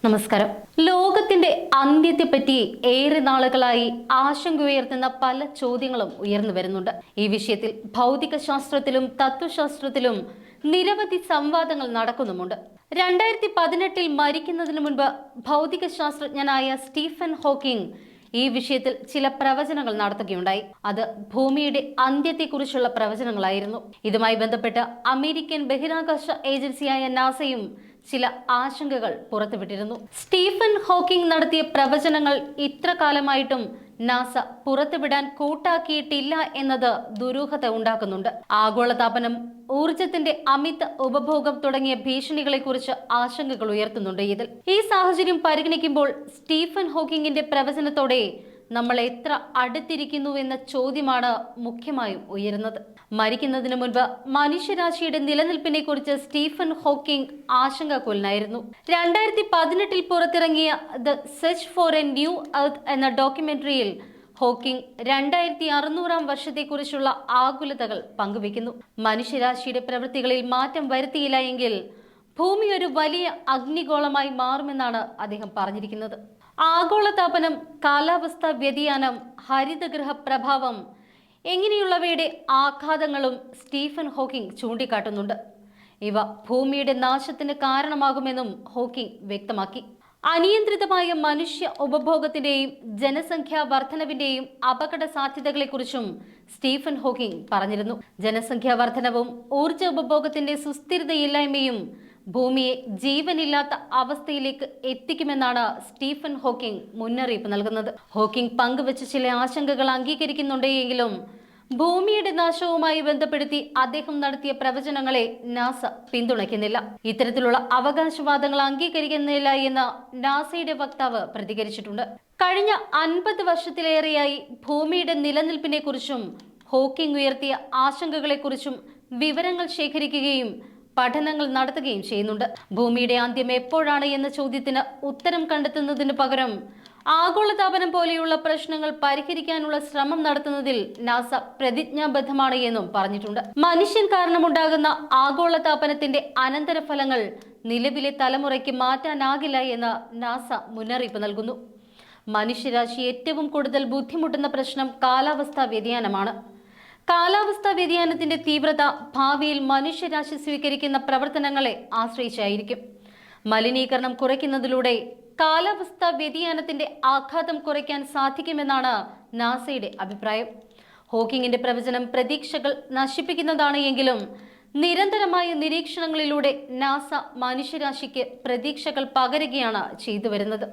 നമസ്കാരം. ലോകത്തിന്റെ അന്ത്യത്തെപ്പറ്റി ഏറെ നാളുകളായി ആശങ്കയുയർത്തുന്ന പല ചോദ്യങ്ങളും ഉയർന്നു വരുന്നുണ്ട്. ഈ വിഷയത്തിൽ ഭൗതികശാസ്ത്രത്തിലും തത്വശാസ്ത്രത്തിലും നിരവധി സംവാദങ്ങൾ നടക്കുന്നുമുണ്ട്. 2018 മരിക്കുന്നതിന് മുൻപ് ഭൗതികശാസ്ത്രജ്ഞനായ സ്റ്റീഫൻ ഹോക്കിംഗ് ഈ വിഷയത്തിൽ ചില പ്രവചനങ്ങൾ നടത്തുകയുണ്ടായി. അത് ഭൂമിയുടെ അന്ത്യത്തെക്കുറിച്ചുള്ള പ്രവചനങ്ങളായിരുന്നു. ഇതുമായി ബന്ധപ്പെട്ട് അമേരിക്കൻ ബഹിരാകാശ ഏജൻസിയായ നാസയും ചില ആശങ്കകൾ പുറത്തുവിട്ടിരുന്നു. സ്റ്റീഫൻ ഹോക്കിംഗ് നടത്തിയ പ്രവചനങ്ങൾ ഇത്ര കാലമായിട്ടും നാസ പുറത്തുവിടാൻ കൂട്ടാക്കിയിട്ടില്ല എന്നത് ദുരൂഹത ഉണ്ടാക്കുന്നുണ്ട്. ആഗോളതാപനം, ഊർജത്തിന്റെ അമിത ഉപഭോഗം തുടങ്ങിയ ഭീഷണികളെക്കുറിച്ച് ആശങ്കകൾ ഉയർത്തുന്നുണ്ട്. ഈ സാഹചര്യം പരിഗണിക്കുമ്പോൾ സ്റ്റീഫൻ ഹോക്കിങ്ങിന്റെ പ്രവചനത്തോടെ നമ്മൾ എത്ര അടുത്തിരിക്കുന്നു എന്ന ചോദ്യമാണ് മുഖ്യമായും ഉയരുന്നത്. മരിക്കുന്നതിന് മുൻപ് മനുഷ്യരാശിയുടെ നിലനിൽപ്പിനെ കുറിച്ച് സ്റ്റീഫൻ ഹോക്കിംഗ് ആശങ്കാകുലനായിരുന്നു. 2018 പുറത്തിറങ്ങിയ the search for A new earth എന്ന ഡോക്യുമെന്ററിയിൽ ഹോക്കിംഗ് 2600 വർഷത്തെക്കുറിച്ചുള്ള ആകുലതകൾ പങ്കുവെക്കുന്നു. മനുഷ്യരാശിയുടെ പ്രവൃത്തികളിൽ മാറ്റം വരുത്തിയില്ല എങ്കിൽ ഭൂമി ഒരു വലിയ അഗ്നിഗോളമായി മാറുമെന്നാണ് അദ്ദേഹം പറഞ്ഞിരിക്കുന്നത്. ആഗോളതാപനം, കാലാവസ്ഥാ വ്യതിയാനം, ഹരിതഗൃഹ പ്രഭാവം എങ്ങനെയുള്ളവയുടെ ആഘാതങ്ങളും സ്റ്റീഫൻ ഹോക്കിംഗ് ചൂണ്ടിക്കാട്ടുന്നുണ്ട്. ഇവ ഭൂമിയുടെ നാശത്തിന് കാരണമാകുമെന്നും ഹോക്കിംഗ് വ്യക്തമാക്കി. അനിയന്ത്രിതമായ മനുഷ്യ ഉപഭോഗത്തിന്റെയും ജനസംഖ്യാ വർധനവിന്റെയും അപകട സാധ്യതകളെക്കുറിച്ചും സ്റ്റീഫൻ ഹോക്കിംഗ് പറഞ്ഞിരുന്നു. ജനസംഖ്യാ വർധനവും ഊർജ ഉപഭോഗത്തിന്റെ സുസ്ഥിരതയില്ലായ്മയും ഭൂമിയെ ജീവനില്ലാത്ത അവസ്ഥയിലേക്ക് എത്തിക്കുമെന്നാണ് സ്റ്റീഫൻ ഹോക്കിംഗ് മുന്നറിയിപ്പ് നൽകുന്നത്. ഹോക്കിംഗ് പങ്കുവച്ച ചില ആശങ്കകൾ അംഗീകരിക്കുന്നുണ്ടെങ്കിലും ഭൂമിയുടെ നാശവുമായി ബന്ധപ്പെടുത്തി അദ്ദേഹം നടത്തിയ പ്രവചനങ്ങളെ നാസ പിന്തുണയ്ക്കുന്നില്ല. ഇത്തരത്തിലുള്ള അവകാശവാദങ്ങൾ അംഗീകരിക്കുന്നില്ല എന്ന് നാസയുടെ വക്താവ് പ്രതികരിച്ചിട്ടുണ്ട്. കഴിഞ്ഞ 50 വർഷത്തിലേറെയായി ഭൂമിയുടെ നിലനിൽപ്പിനെ കുറിച്ചും ഹോക്കിംഗ് ഉയർത്തിയ ആശങ്കകളെക്കുറിച്ചും വിവരങ്ങൾ ശേഖരിക്കുകയും പഠനങ്ങൾ നടത്തുകയും ചെയ്യുന്നുണ്ട്. ഭൂമിയുടെ അന്ത്യം എപ്പോഴാണ് എന്ന ചോദ്യത്തിന് ഉത്തരം കണ്ടെത്തുന്നതിന് പകരം ആഗോളതാപനം പോലെയുള്ള പ്രശ്നങ്ങൾ പരിഹരിക്കാനുള്ള ശ്രമം നടത്തുന്നതിൽ നാസ പ്രതിജ്ഞാബദ്ധമാണ് എന്നും പറഞ്ഞിട്ടുണ്ട്. മനുഷ്യൻ കാരണമുണ്ടാകുന്ന ആഗോളതാപനത്തിന്റെ അനന്തരഫലങ്ങൾ നിലവിലെ തലമുറയ്ക്ക് മാറ്റാനാകില്ല എന്ന് നാസ മുന്നറിയിപ്പ് നൽകുന്നു. മനുഷ്യരാശി ഏറ്റവും കൂടുതൽ ബുദ്ധിമുട്ടുന്ന പ്രശ്നം കാലാവസ്ഥാ വ്യതിയാനമാണ്. കാലാവസ്ഥാ വ്യതിയാനത്തിന്റെ തീവ്രത ഭാവിയിൽ മനുഷ്യരാശി സ്വീകരിക്കുന്ന പ്രവർത്തനങ്ങളെ ആശ്രയിച്ചായിരിക്കും. മലിനീകരണം കുറയ്ക്കുന്നതിലൂടെ കാലാവസ്ഥാ വ്യതിയാനത്തിന്റെ ആഘാതം കുറയ്ക്കാൻ സാധിക്കുമെന്നാണ് നാസയുടെ അഭിപ്രായം. ഹോക്കിങ്ങിന്റെ പ്രവചനം പ്രതീക്ഷകൾ നശിപ്പിക്കുന്നതാണ് എങ്കിലും നിരന്തരമായ നിരീക്ഷണങ്ങളിലൂടെ നാസ മനുഷ്യരാശിക്ക് പ്രതീക്ഷകൾ പകരുകയാണ് ചെയ്തു വരുന്നത്.